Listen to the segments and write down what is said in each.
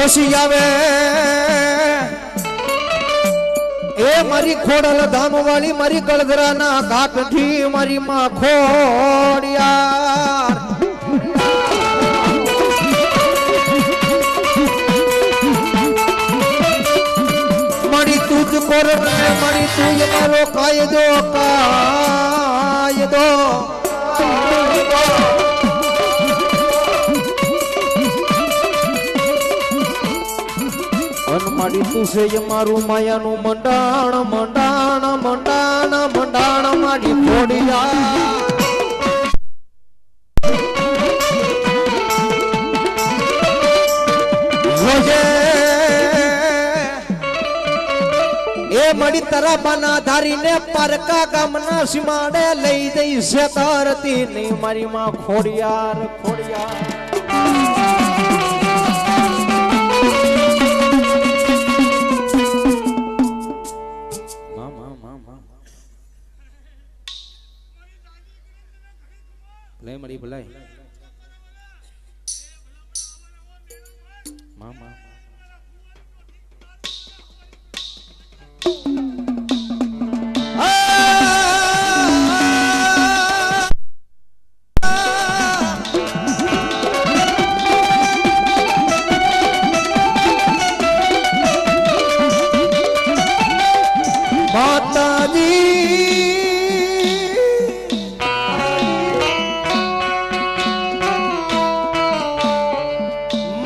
પછી આવે એ મારી ખોડલ ધામ વાળી મારી ગળધરાના ઘાટથી મારી માં ખોડિયાર મારી તુજ કોર મારી તુજ મારો કાયદો મારી તું છે મારું માયાનું મંડાણ મંડાણ મંડાણ મંડાણ મારી ખોડિયા એ મળી તરાબાના ધારીને પારકા ગામના સીમાડે લઈ જઈ છે તારતી નહીં મારી માં ખોડિયાર ખોડિયાર મળી ભલાઈ મામા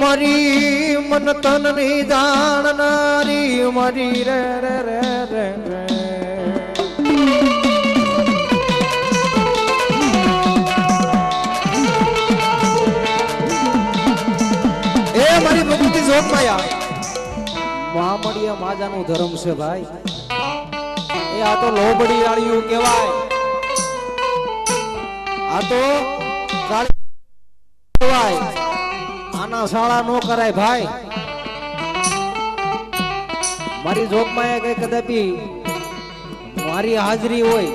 મારી મન તન ની જાણનારી મારી રે રે રે રે રે એ મારી ભક્તિ જોત માયા મામડિયા માજાનું ધર્મ છે ભાઈ એ આ તો લોબડી વાળિયું કહેવાય આ તો કહેવાય આના શાળા નો કરાય ભાઈ મારી જોગમાં કઈ કદાપી મારી હાજરી હોય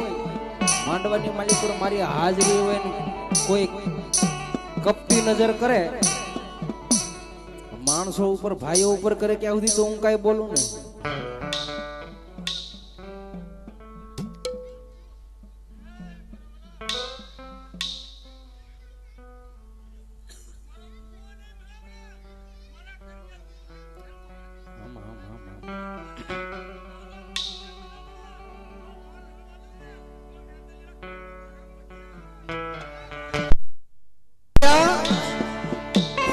માંડવાની માલિક પર મારી હાજરી હોય ને કોઈ કપટી નજર કરે માણસો ઉપર ભાઈઓ ઉપર કરે ક્યાં સુધી તો હું કઈ બોલું ને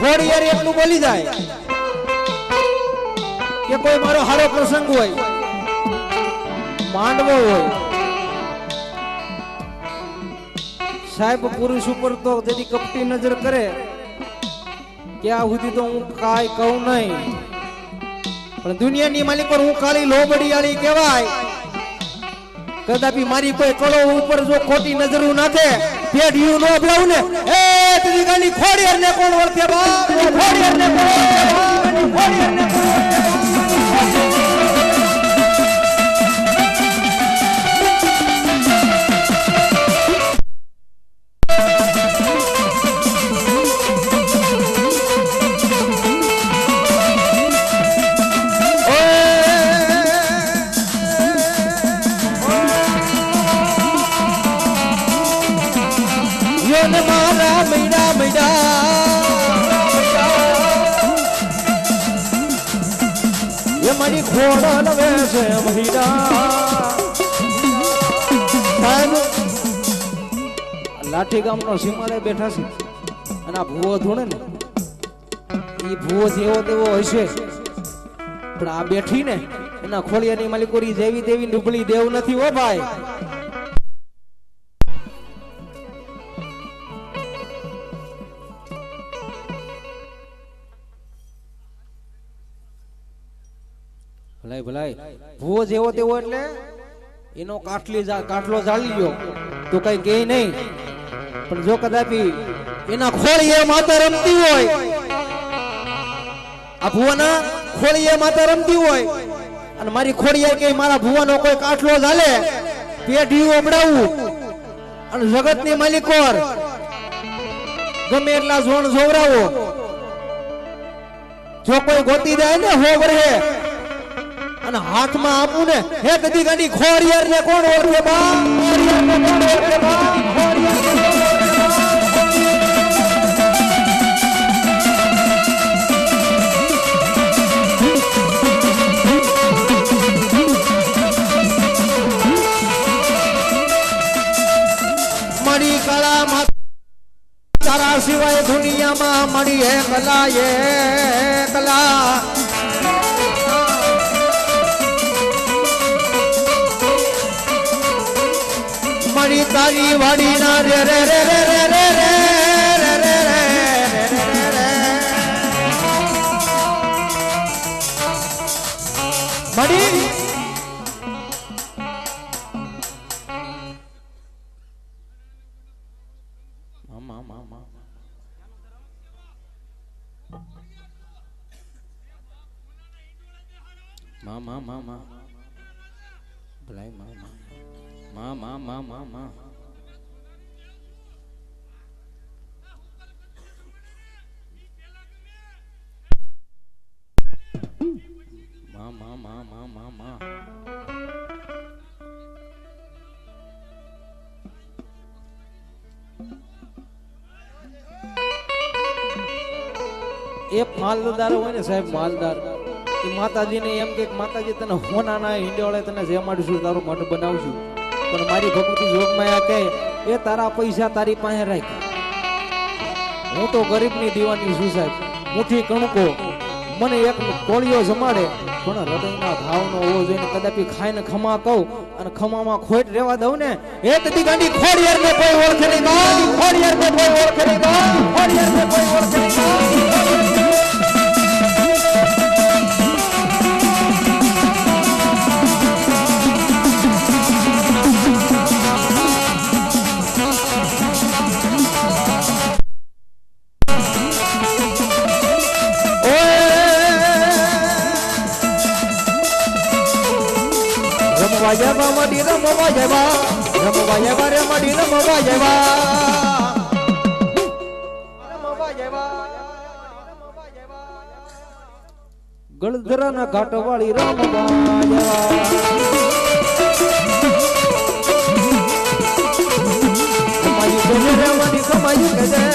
ખોડિયાર એટલું બોલી જાય કે કોઈ મારો હારો પ્રસંગ હોય માંડવો હોય સાહેબ પુરુષ ઉપર તો જેની કપટી નજર કરે ત્યાં સુધી તો હું કાંઈ કહું નહીં પણ દુનિયાની માલિક પર હું ખાલી લોબડિયાળી કહેવાય કદાપી મારી કોઈ કળો ઉપર જો ખોટી નજરું નાખે પેઢીયું નો બોલાવું ને એ તુજી ગાલી ખોડિયાર ને કોણ ઓળખે બા ખોડિયાર ને કોણ ઓળખે ખોડિયાર ને કોણ મારા મૈડા મૈડા એ મારી ખોડલ વેસે મૈડા લાઠી ગામનો સીમાડે બેઠા છે અને આ ભૂવો ધોણે ને એ ભૂવો જેવો તેવો હશે પણ આ બેઠી ને એના ખોડિયાની માલિકોરી જેવી તેવી ડુબળી દેવ નથી હો ભાઈ ભલાઈ ભલાઈ ભૂવો જેવો તેવો એટલે એનો કાટલો જાળી લ્યો તો કઈ કે નહીં પણ જો કદાપી એના ખોળીએ માતા રમતી હોય આ ભૂવાના ખોળીએ માતા રમતી હોય અને મારી ખોળીએ કે મારા ભૂવાનો કોઈ કાટલો ઝાલે પેઢીયું અમડાવું અને જગતની માલિકોર ગમે એટલા ઝોણ જોવરાવો જો કોઈ ગોતી જાય ને હો વરહે અને હાથમાં આપું ને હે કદી ગાડી ખોડિયાર ને કોણ ઓળખે બા ખોડિયાર ને કોણ ઓળખે બા ખોડિયાર ને કોણ ઓળખે મળી કળા તારા સિવાય દુનિયામાં મળી હે કલા એ કલા મળી તારી વાડી ના રે રે રે રે રે રે રે રે રે મળી Mama, belai mama. એક માલદાર હોય ને સાહેબ માલદાર એ માતાજીને એમ કે માતાજી તને હોનાના હિંડોળે તને જે માડીશું તારું મઢ બનાવશું પણ મારી ભગવતી જોગમાયા કહે એ તારા પૈસા તારી પાસે રાખ હું તો ગરીબની દીવાની છું સાહેબ મુઠ્ઠી કણકો મને એક કોળિયો જમાડે પણ હૃદયના ભાવનો હોવો જોઈએ કદાપી ખાઈને ખમા કહું અને ખમામાં ખોટ રહેવા દઉં ને એ કદી ગાંડી ખોડિયાર ને કોઈ ઓળખે નહીં ખોડિયાર ને કોઈ ઓળખે નહીં ખોડિયાર ને કોઈ ઓળખે નહીં Rama madi rama jaiba re madi rama jaiba ગળધરા ના ઘાટ વાળી રમવા જવા કમાયું કે